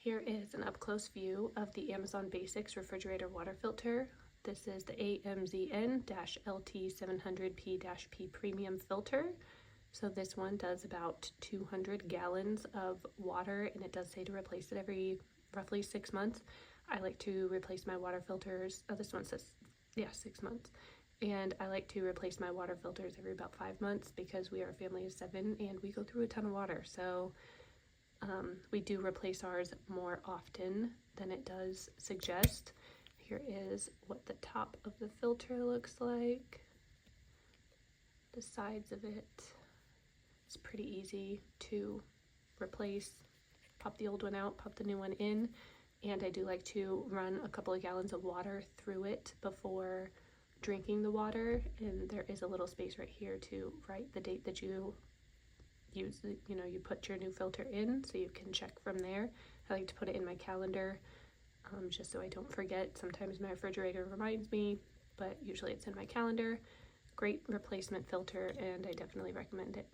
Here is an up-close view of the Amazon Basics refrigerator water filter. This is the AMZN-LT700P Premium filter. So this one does about 200 gallons of water, and it does say to replace it every roughly 6 months. I like to replace my water filters, this one says, 6 months. And I like to replace my water filters every about 5 months because we are a family of 7 and we go through a ton of water. So we do replace ours more often than it does suggest. Here is what the top of the filter looks like. The sides of it. It's pretty easy to replace. Pop the old one out, pop the new one in. And I do like to run a couple of gallons of water through it before drinking the water. And there is a little space right here to write the date that you use, you put your new filter in, so you can check from there. I like to put it in my calendar just so I don't forget. Sometimes my refrigerator reminds me, but usually it's in my calendar. Great replacement filter, and I definitely recommend it.